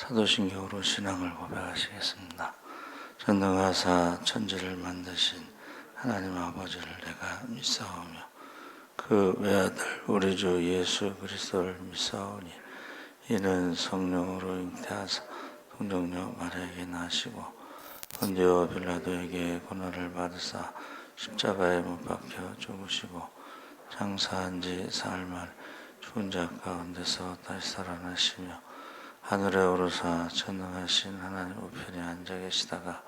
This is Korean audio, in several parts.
사도신경으로 신앙을 고백하시겠습니다. 전능하사 천지를 만드신 하나님 아버지를 내가 믿사오며 그 외아들 우리 주 예수 그리스도를 믿사오니 이는 성령으로 잉태하사 동정녀 마리아에게 나시고 본디오 빌라도에게 고난을 받으사 십자가에 못 박혀 죽으시고 장사한 지 사흘 만에 죽은 자 가운데서 다시 살아나시며 하늘에 오르사 전능하신 하나님 우편에 앉아 계시다가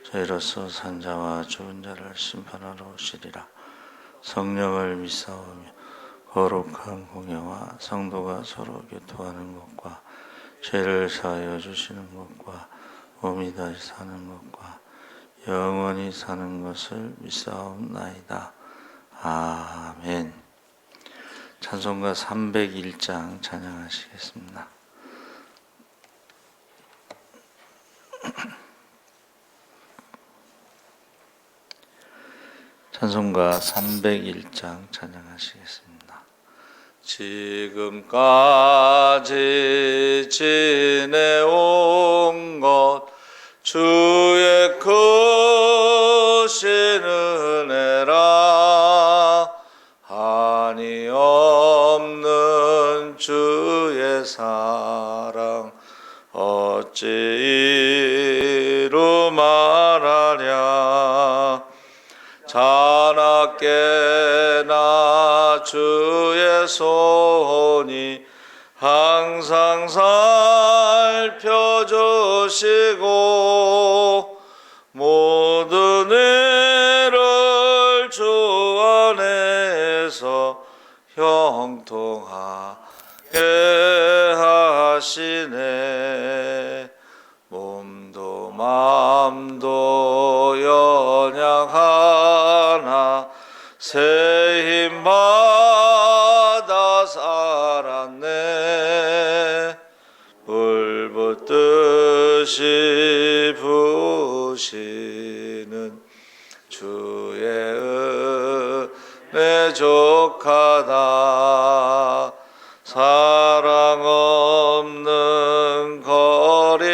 저희로서 산자와 죽은 자를 심판하러 오시리라. 성령을 믿사오며 거룩한 공예와 성도가 서로 교통하는 것과 죄를 사하여 주시는 것과 몸이 다시 사는 것과 영원히 사는 것을 믿사옵나이다. 아멘. 찬송가 301장 찬양하시겠습니다. 찬송가 301장 찬양하시겠습니다. 지금까지 지내온 것 주의 크신 은혜라. 한이 없는 주의 사랑 어찌 이루 말하랴. 자나깨나 주의 손이 항상 살펴주시고 모든 일을 주 안에서 형통하게 하시네. 몸도 마음도 연약하나 새 힘 받아 살았네. 불붙듯이 부시는 주의 은혜 족하다. 사랑 없는 거리에나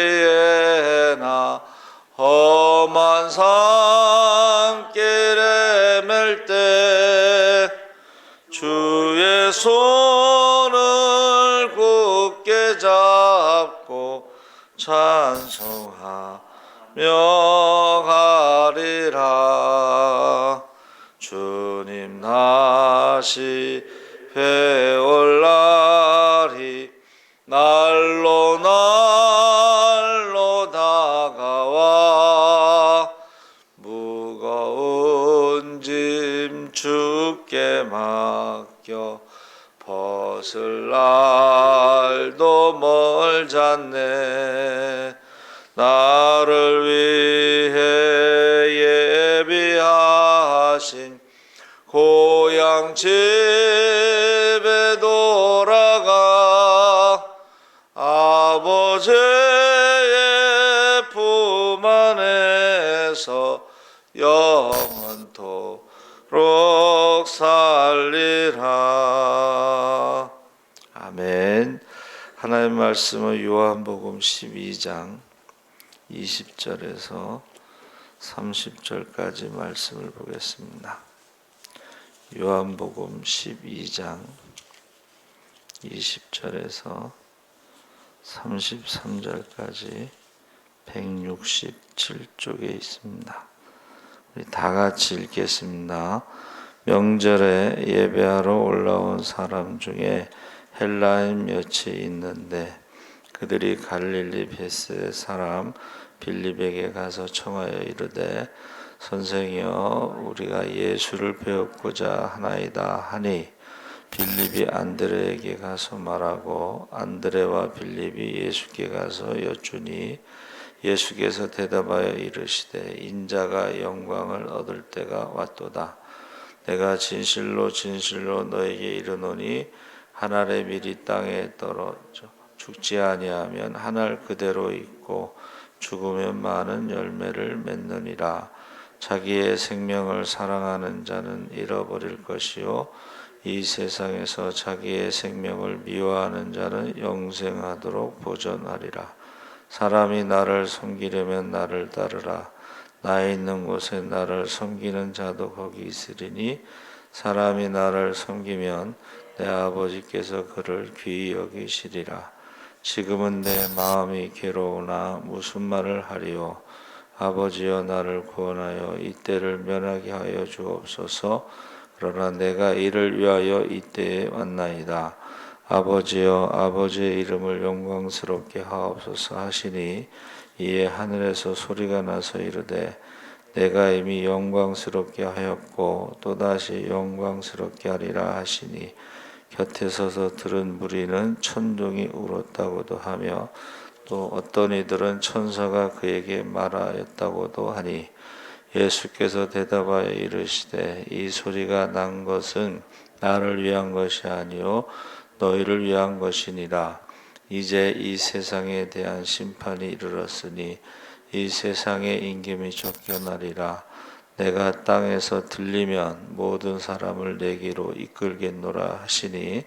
험한 산길에 맬 때 주의 손을 굳게 잡고 찬송하며 가리라. 주님 다시 배올 날이 날로 날로 다가와 무거운 짐 주께 맡겨 벗을 날도 멀잖네. 나를 위해 예비하신 고향 집에 돌아가 아버지의 품 안에서 영원토록 살리라. 아멘. 하나님의 말씀은 요한복음 12장 20절에서 30절까지 말씀을 보겠습니다. 요한복음 12장 20절에서 33절까지 167쪽에 있습니다. 우리 다 같이 읽겠습니다. 명절에 예배하러 올라온 사람 중에 헬라인 몇이 있는데 그들이 갈릴리 베스의 사람 빌립에게 가서 청하여 이르되 선생이여 우리가 예수를 배우고자 하나이다 하니 빌립이 안드레에게 가서 말하고 안드레와 빌립이 예수께 가서 여쭈니 예수께서 대답하여 이르시되 인자가 영광을 얻을 때가 왔도다. 내가 진실로 진실로 너에게 이르노니 한 알의 밀이 땅에 떨어져 죽지 아니하면 한 알 그대로 있고 죽으면 많은 열매를 맺느니라. 자기의 생명을 사랑하는 자는 잃어버릴 것이요 이 세상에서 자기의 생명을 미워하는 자는 영생하도록 보존하리라. 사람이 나를 섬기려면 나를 따르라. 나 있는 곳에 나를 섬기는 자도 거기 있으리니 사람이 나를 섬기면 내 아버지께서 그를 귀히 여기시리라. 지금은 내 마음이 괴로우나 무슨 말을 하리요. 아버지여 나를 구원하여 이때를 면하게 하여 주옵소서. 그러나 내가 이를 위하여 이때에 왔나이다. 아버지여 아버지의 이름을 영광스럽게 하옵소서 하시니 이에 하늘에서 소리가 나서 이르되 내가 이미 영광스럽게 하였고 또다시 영광스럽게 하리라 하시니 곁에 서서 들은 무리는 천둥이 울었다고도 하며 또 어떤 이들은 천사가 그에게 말하였다고도 하니 예수께서 대답하여 이르시되 이 소리가 난 것은 나를 위한 것이 아니요 너희를 위한 것이니라. 이제 이 세상에 대한 심판이 이르렀으니 이 세상의 임금이 쫓겨나리라. 내가 땅에서 들리면 모든 사람을 내게로 이끌겠노라 하시니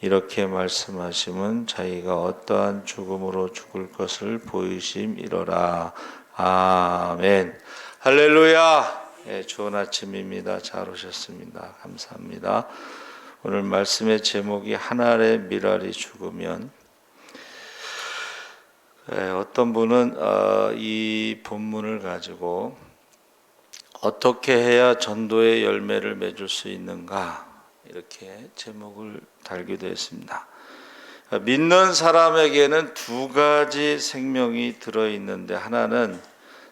이렇게 말씀하심은 자기가 어떠한 죽음으로 죽을 것을 보이심이로라. 아멘. 할렐루야. 예, 좋은 아침입니다. 잘 오셨습니다. 감사합니다. 오늘 말씀의 제목이 하늘의 미랄이 죽으면, 어떤 분은 이 본문을 가지고 어떻게 해야 전도의 열매를 맺을 수 있는가 이렇게 제목을 달기도 했습니다. 믿는 사람에게는 두 가지 생명이 들어있는데 하나는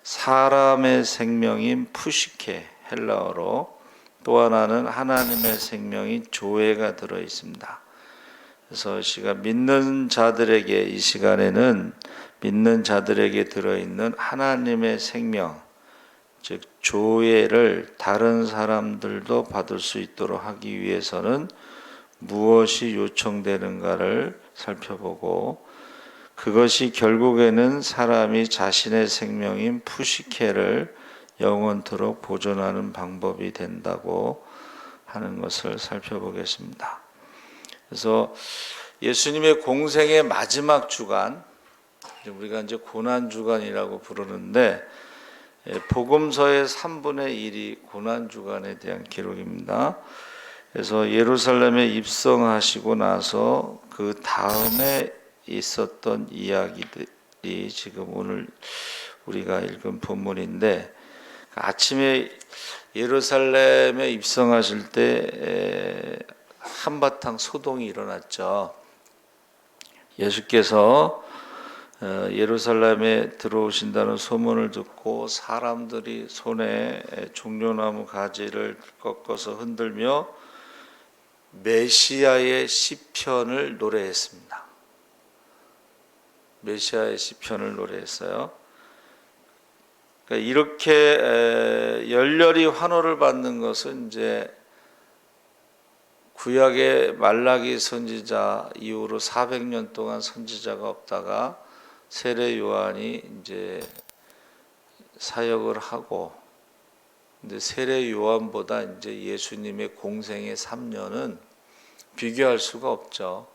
사람의 생명인 푸시케 헬라어로, 또 하나는 하나님의 생명인 조에가 들어있습니다. 그래서 믿는 자들에게 이 시간에는 믿는 자들에게 들어있는 하나님의 생명, 즉 조회를 다른 사람들도 받을 수 있도록 하기 위해서는 무엇이 요청되는가를 살펴보고, 그것이 결국에는 사람이 자신의 생명인 푸시케를 영원토록 보존하는 방법이 된다고 하는 것을 살펴보겠습니다. 그래서 예수님의 공생의 마지막 주간, 우리가 이제 고난 주간이라고 부르는데 복음서의 3분의 1이 고난 주간에 대한 기록입니다. 그래서 예루살렘에 입성하시고 나서 그 다음에 있었던 이야기들이 지금 오늘 우리가 읽은 본문인데, 아침에 예루살렘에 입성하실 때 한바탕 소동이 일어났죠. 예수께서 예루살렘에 들어오신다는 소문을 듣고 사람들이 손에 종려나무 가지를 꺾어서 흔들며 메시아의 시편을 노래했습니다. 메시아의 시편을 노래했어요. 그러니까 이렇게 열렬히 환호를 받는 것은 이제 구약의 말라기 선지자 이후로 400년 동안 선지자가 없다가 세례 요한이 이제 사역을 하고, 근데 세례 요한보다 이제 예수님의 공생의 3년은 비교할 수가 없죠.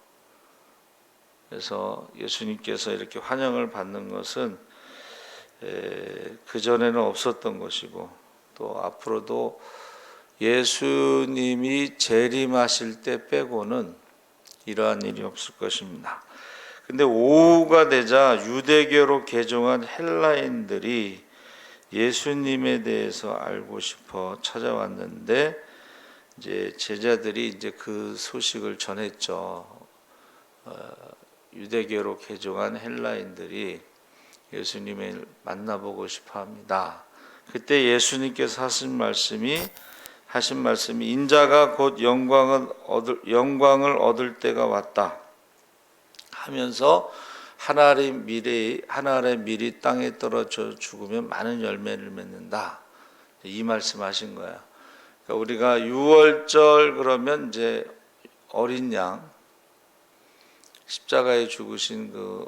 그래서 예수님께서 이렇게 환영을 받는 것은 그전에는 없었던 것이고, 또 앞으로도 예수님이 재림하실 때 빼고는 이러한 일이 없을 것입니다. 근데 오후가 되자 유대교로 개종한 헬라인들이 예수님에 대해서 알고 싶어 찾아왔는데, 이제 제자들이 이제 그 소식을 전했죠. 유대교로 개종한 헬라인들이 예수님을 만나보고 싶어 합니다. 그때 예수님께서 하신 말씀이 인자가 곧 영광을 얻을 때가 왔다 하면서 하나의 밀이 땅에 떨어져 죽으면 많은 열매를 맺는다, 이 말씀하신 거야. 그러니까 우리가 6월절 그러면 이제 어린 양, 십자가에 죽으신 그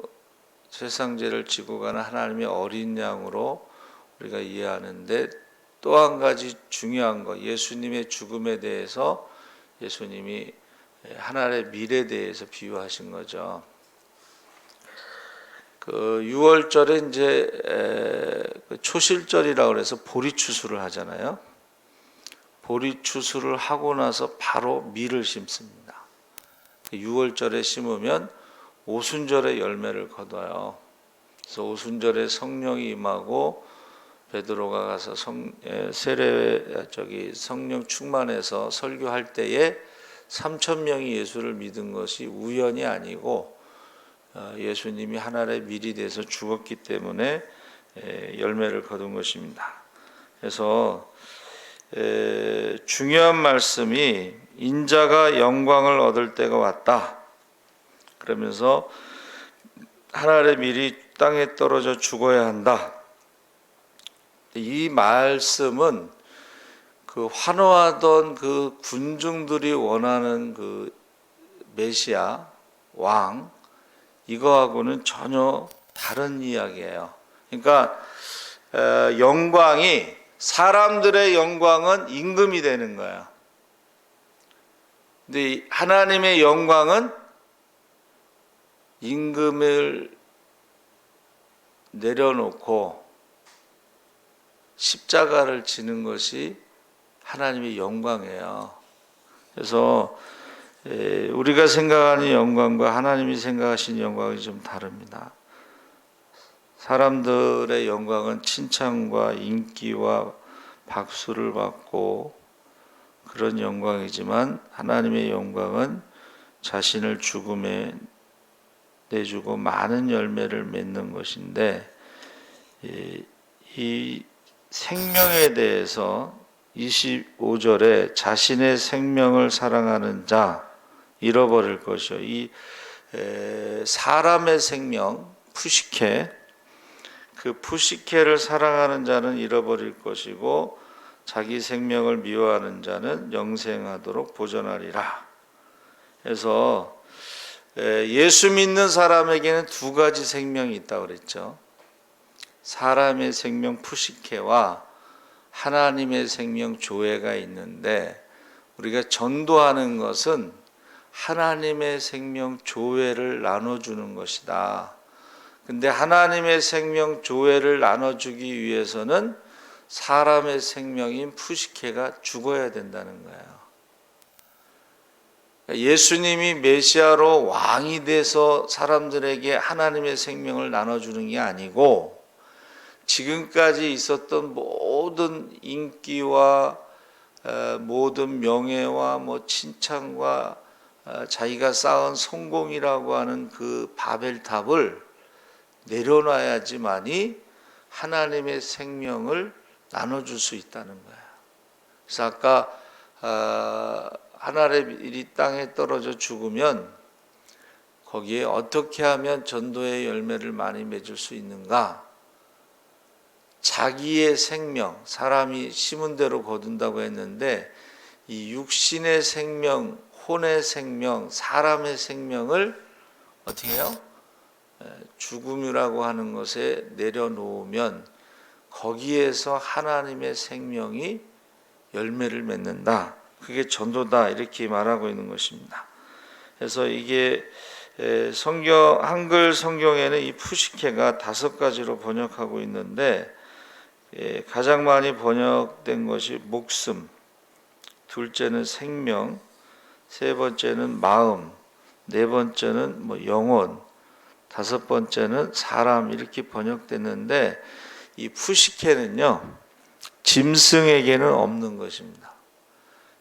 세상죄를 지고 가는 하나님의 어린 양으로 우리가 이해하는데, 또 한 가지 중요한 거, 예수님의 죽음에 대해서 예수님이 하나의 밀에 대해서 비유하신 거죠. 그 6월절에 이제 그 초실절이라고 그래서 보리추수를 하잖아요. 보리추수를 하고 나서 바로 밀을 심습니다. 6월절에 심으면 오순절에 열매를 거둬요. 그래서 오순절에 성령이 임하고 베드로가 가서 성령 충만해서 설교할 때에 3,000명이 예수를 믿은 것이 우연이 아니고 예수님이 하늘의 밀이 돼서 죽었기 때문에 열매를 거둔 것입니다. 그래서 중요한 말씀이 인자가 영광을 얻을 때가 왔다. 그러면서 하늘의 밀이 땅에 떨어져 죽어야 한다. 이 말씀은 그 환호하던 그 군중들이 원하는 그 메시아 왕 이거하고는 전혀 다른 이야기예요. 그러니까 영광이 사람들의 영광은 임금이 되는 거예요. 근데 하나님의 영광은 임금을 내려놓고 십자가를 지는 것이 하나님의 영광이에요. 그래서 우리가 생각하는 영광과 하나님이 생각하시는 영광이 좀 다릅니다. 사람들의 영광은 칭찬과 인기와 박수를 받고 그런 영광이지만 하나님의 영광은 자신을 죽음에 내주고 많은 열매를 맺는 것인데 이 생명에 대해서 25절에 자신의 생명을 사랑하는 자 잃어버릴 것이요. 이 사람의 생명 푸시케 그 푸시케를 사랑하는 자는 잃어버릴 것이고 자기 생명을 미워하는 자는 영생하도록 보존하리라. 그래서 예수 믿는 사람에게는 두 가지 생명이 있다고 그랬죠. 사람의 생명 푸시케와 하나님의 생명 조회가 있는데 우리가 전도하는 것은 하나님의 생명 조회를 나눠주는 것이다. 근데 하나님의 생명 조회를 나눠주기 위해서는 사람의 생명인 푸시케가 죽어야 된다는 거예요. 예수님이 메시아로 왕이 돼서 사람들에게 하나님의 생명을 나눠주는 게 아니고 지금까지 있었던 모든 인기와 모든 명예와 칭찬과 자기가 쌓은 성공이라고 하는 그 바벨탑을 내려놔야지만이 하나님의 생명을 나눠줄 수 있다는 거예요. 그래서 아까 하늘의 밀이 땅에 떨어져 죽으면 거기에 어떻게 하면 전도의 열매를 많이 맺을 수 있는가? 자기의 생명, 사람이 심은 대로 거둔다고 했는데 이 육신의 생명, 혼의 생명, 사람의 생명을 어떻게 해요? 죽음이라고 하는 것에 내려놓으면 거기에서 하나님의 생명이 열매를 맺는다. 그게 전도다 이렇게 말하고 있는 것입니다. 그래서 이게 한글 성경에는 이 푸시케가 5가지로 번역하고 있는데 가장 많이 번역된 것이 목숨, 둘째는 생명, 세 번째는 마음, 네 번째는 영혼, 5번째는 사람 이렇게 번역됐는데 이 푸시케는요 짐승에게는 없는 것입니다.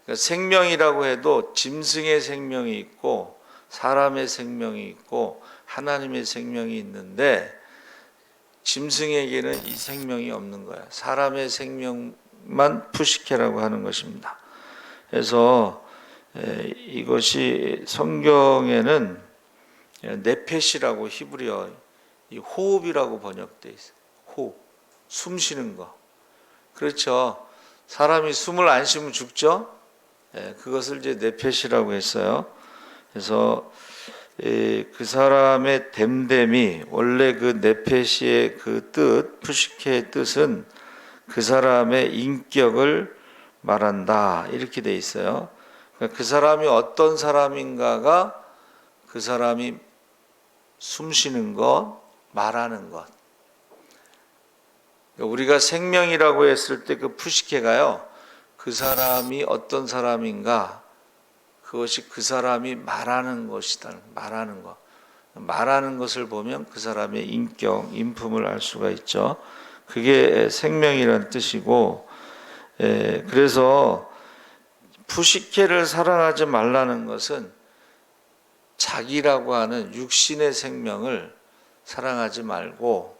그러니까 생명이라고 해도 짐승의 생명이 있고 사람의 생명이 있고 하나님의 생명이 있는데 짐승에게는 이 생명이 없는 거야. 사람의 생명만 푸시케라고 하는 것입니다. 그래서 이것이 성경에는 네펫이라고 히브리어 호흡이라고 번역되어 있어요. 호흡, 숨 쉬는 거. 그렇죠. 사람이 숨을 안 쉬면 죽죠. 그것을 이제 네펫이라고 했어요. 그래서 그 사람의 됨됨이 원래 그 네펫의 그 뜻, 푸시케의 뜻은 그 사람의 인격을 말한다 이렇게 돼 있어요. 그러니까 그 사람이 어떤 사람인가가 그 사람이 숨 쉬는 것, 말하는 것. 우리가 생명이라고 했을 때 그 푸시케가요, 그 사람이 어떤 사람인가, 그것이 그 사람이 말하는 것이다. 말하는 것. 말하는 것을 보면 그 사람의 인격, 인품을 알 수가 있죠. 그게 생명이란 뜻이고, 그래서 푸시케를 사랑하지 말라는 것은 자기라고 하는 육신의 생명을 사랑하지 말고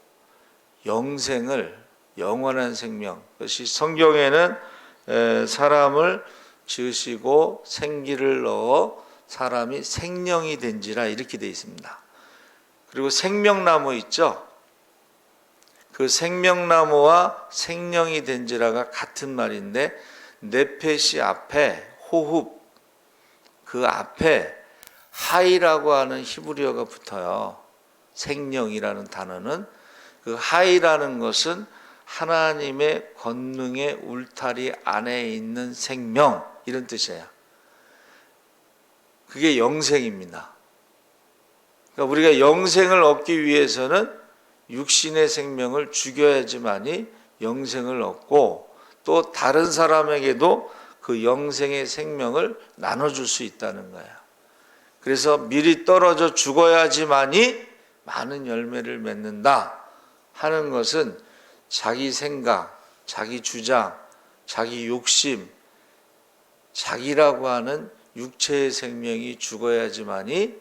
영생을, 영원한 생명, 그것이 성경에는 사람을 지으시고 생기를 넣어 사람이 생령이 된지라 이렇게 되어 있습니다. 그리고 생명나무 있죠? 그 생명나무와 생령이 된지라가 같은 말인데, 네페시 앞에 호흡, 그 앞에 하이라고 하는 히브리어가 붙어요. 생령이라는 단어는, 그 하이라는 것은 하나님의 권능의 울타리 안에 있는 생명, 이런 뜻이에요. 그게 영생입니다. 그러니까 우리가 영생을 얻기 위해서는 육신의 생명을 죽여야지만이 영생을 얻고, 또 다른 사람에게도 그 영생의 생명을 나눠줄 수 있다는 거예요. 그래서 미리 떨어져 죽어야지만이 많은 열매를 맺는다 하는 것은 자기 생각, 자기 주장, 자기 욕심, 자기라고 하는 육체의 생명이 죽어야지만이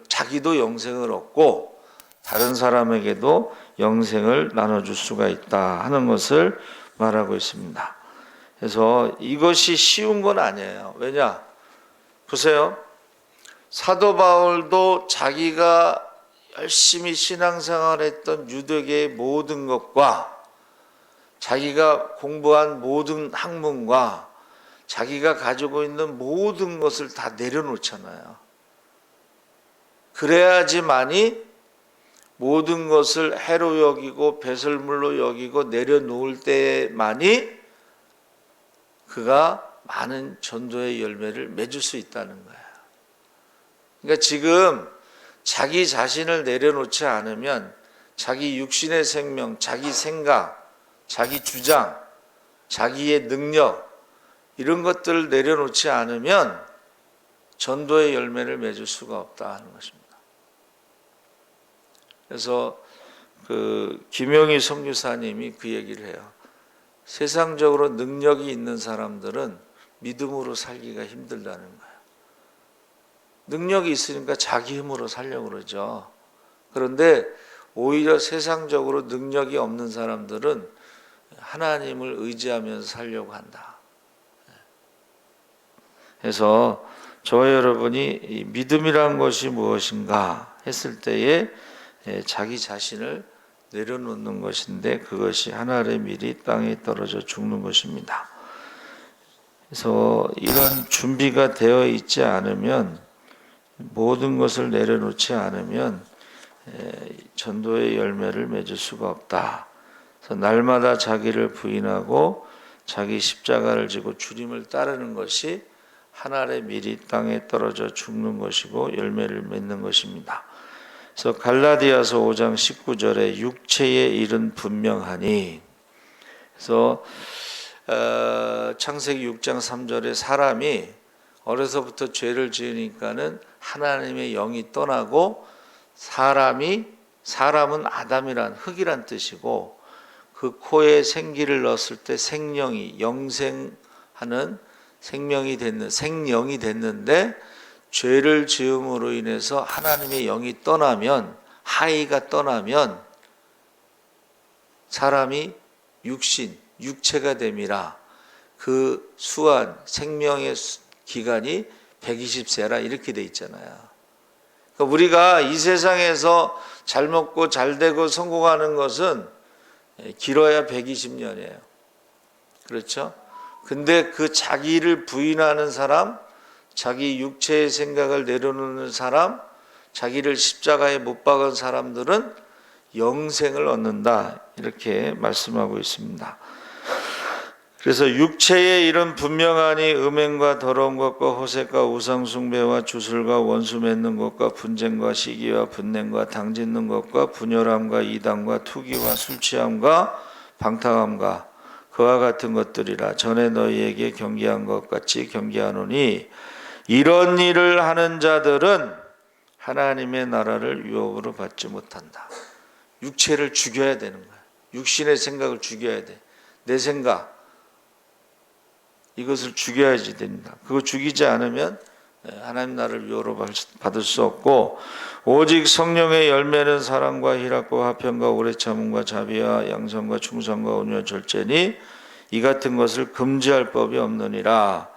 자기도 영생을 얻고 다른 사람에게도 영생을 나눠줄 수가 있다 하는 것을 말하고 있습니다. 그래서 이것이 쉬운 건 아니에요. 왜냐? 보세요. 사도 바울도 자기가 열심히 신앙생활했던 유대계의 모든 것과 자기가 공부한 모든 학문과 자기가 가지고 있는 모든 것을 다 내려놓잖아요. 그래야지만이 모든 것을 해로 여기고 배설물로 여기고 내려놓을 때만이 그가 많은 전도의 열매를 맺을 수 있다는 거예요. 그러니까 지금 자기 자신을 내려놓지 않으면 자기 육신의 생명, 자기 생각, 자기 주장, 자기의 능력, 이런 것들을 내려놓지 않으면 전도의 열매를 맺을 수가 없다 하는 것입니다. 그래서 그 김용희 선교사님이 그 얘기를 해요. 세상적으로 능력이 있는 사람들은 믿음으로 살기가 힘들다는 거예요. 능력이 있으니까 자기 힘으로 살려고 그러죠. 그런데 오히려 세상적으로 능력이 없는 사람들은 하나님을 의지하면서 살려고 한다. 그래서 저와 여러분이 이 믿음이란 것이 무엇인가 했을 때에 자기 자신을 내려놓는 것인데, 그것이 하늘의 밀이 땅에 떨어져 죽는 것입니다. 그래서 이런 준비가 되어 있지 않으면, 모든 것을 내려놓지 않으면 전도의 열매를 맺을 수가 없다. 그래서 날마다 자기를 부인하고 자기 십자가를 지고 주님을 따르는 것이 하늘의 밀이 땅에 떨어져 죽는 것이고 열매를 맺는 것입니다. 그래서 갈라디아서 5장 19절에 육체의 일은 분명하니, 그래서 창세기 6장 3절에 사람이 어려서부터 죄를 지으니까는 하나님의 영이 떠나고 사람은 아담이란 흙이란 뜻이고, 그 코에 생기를 넣었을 때 생명이 영생하는 생명이 됐는데, 죄를 지음으로 인해서 하나님의 영이 떠나면, 하이가 떠나면 사람이 육체가 됨이라. 그 수한 생명의 기간이 120세라 이렇게 돼 있잖아요. 그러니까 우리가 이 세상에서 잘 먹고 잘 되고 성공하는 것은 길어야 120년이에요. 그렇죠? 근데 그 자기를 부인하는 사람, 자기 육체의 생각을 내려놓는 사람, 자기를 십자가에 못 박은 사람들은 영생을 얻는다, 이렇게 말씀하고 있습니다. 그래서 육체의 일은 분명하니 음행과 더러운 것과 호색과 우상숭배와 주술과 원수 맺는 것과 분쟁과 시기와 분냄과 당짓는 것과 분열함과 이단과 투기와 술취함과 방탕함과 그와 같은 것들이라. 전에 너희에게 경계한 것 같이 경계하노니 이런 일을 하는 자들은 하나님의 나라를 유업으로 받지 못한다. 육체를 죽여야 되는 거야. 육신의 생각을 죽여야 돼. 내 생각, 이것을 죽여야지 됩니다. 그거 죽이지 않으면 하나님 나라를 유업으로 받을 수 없고, 오직 성령의 열매는 사랑과 희락과 화평과 오래 참음과 자비와 양선과 충성과 온유와 절제니 이 같은 것을 금지할 법이 없느니라.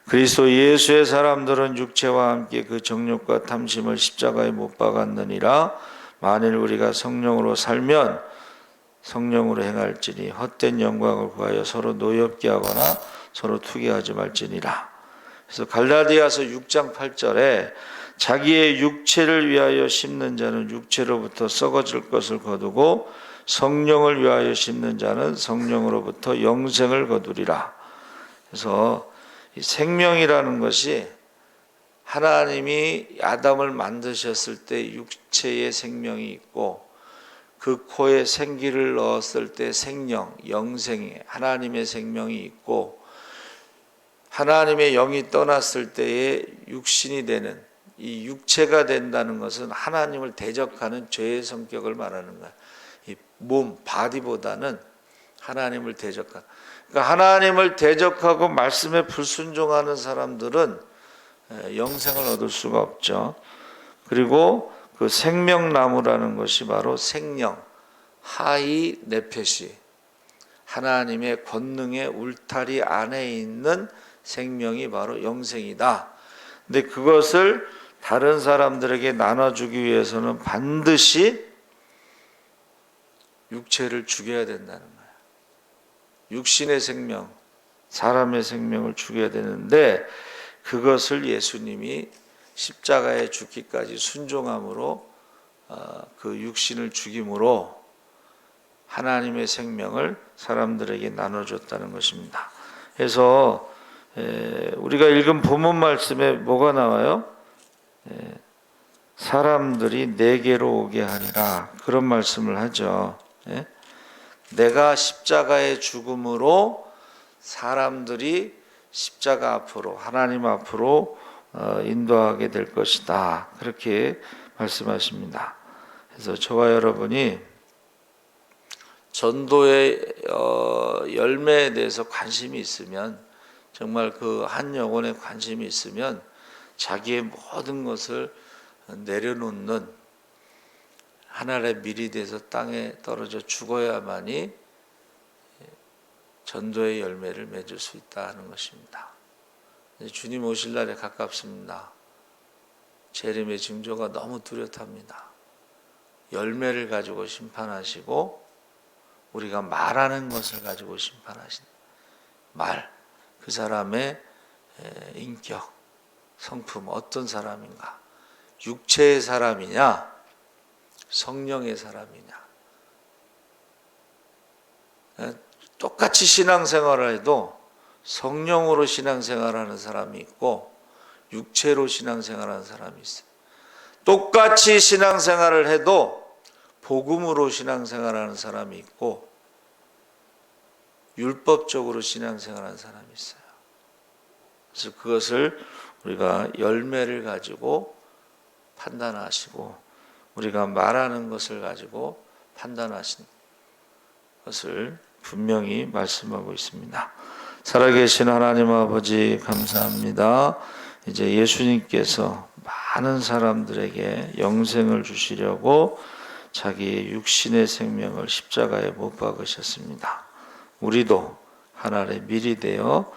그리스도 예수의 사람들은 육체와 함께 그 정욕과 탐심을 십자가에 못 박았느니라. 만일 우리가 성령으로 살면 성령으로 행할지니 헛된 영광을 구하여 서로 노엽게 하거나 서로 투기하지 말지니라. 그래서 갈라디아서 6장 8절에 자기의 육체를 위하여 심는 자는 육체로부터 썩어질 것을 거두고 성령을 위하여 심는 자는 성령으로부터 영생을 거두리라. 그래서 이 생명이라는 것이 하나님이 아담을 만드셨을 때 육체의 생명이 있고, 그 코에 생기를 넣었을 때 생명, 영생이 하나님의 생명이 있고, 하나님의 영이 떠났을 때에 육신이 되는 이 육체가 된다는 것은 하나님을 대적하는 죄의 성격을 말하는 거야. 이 몸, 바디보다는 하나님을 대적하는. 그러니까 하나님을 대적하고 말씀에 불순종하는 사람들은 영생을 얻을 수가 없죠. 그리고 그 생명나무라는 것이 바로 생령, 하이 네페시, 하나님의 권능의 울타리 안에 있는 생명이 바로 영생이다. 근데 그것을 다른 사람들에게 나눠주기 위해서는 반드시 육체를 죽여야 된다는 거예요. 육신의 생명, 사람의 생명을 죽여야 되는데, 그것을 예수님이 십자가에 죽기까지 순종함으로 그 육신을 죽임으로 하나님의 생명을 사람들에게 나눠줬다는 것입니다. 그래서 우리가 읽은 본문 말씀에 뭐가 나와요? 사람들이 내게로 오게 하리라, 그런 말씀을 하죠. 내가 십자가의 죽음으로 사람들이 십자가 앞으로, 하나님 앞으로 인도하게 될 것이다, 그렇게 말씀하십니다. 그래서 저와 여러분이 전도의 열매에 대해서 관심이 있으면, 정말 그 한 영혼에 관심이 있으면 자기의 모든 것을 내려놓는, 하늘의 밀이 돼서 땅에 떨어져 죽어야만이 전도의 열매를 맺을 수 있다 하는 것입니다. 주님 오실 날에 가깝습니다. 재림의 징조가 너무 뚜렷합니다. 열매를 가지고 심판하시고 우리가 말하는 것을 가지고 심판하신 말, 그 사람의 인격, 성품 어떤 사람인가? 육체의 사람이냐? 성령의 사람이냐? 똑같이 신앙생활을 해도 성령으로 신앙생활하는 사람이 있고 육체로 신앙생활하는 사람이 있어요. 똑같이 신앙생활을 해도 복음으로 신앙생활하는 사람이 있고 율법적으로 신앙생활하는 사람이 있어요. 그래서 그것을 우리가 열매를 가지고 판단하시고 우리가 말하는 것을 가지고 판단하시는 것을 분명히 말씀하고 있습니다. 살아계신 하나님 아버지 감사합니다. 이제 예수님께서 많은 사람들에게 영생을 주시려고 자기의 육신의 생명을 십자가에 못 박으셨습니다. 우리도 하나님의 밀이 되어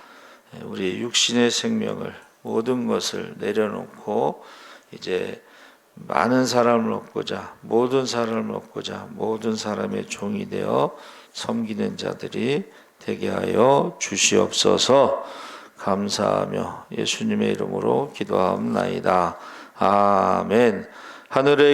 우리의 육신의 생명을, 모든 것을 내려놓고 이제 많은 사람을 얻고자, 모든 사람을 얻고자 모든 사람의 종이 되어 섬기는 자들이 되게 하여 주시옵소서. 감사하며 예수님의 이름으로 기도하옵나이다. 아멘. 하늘의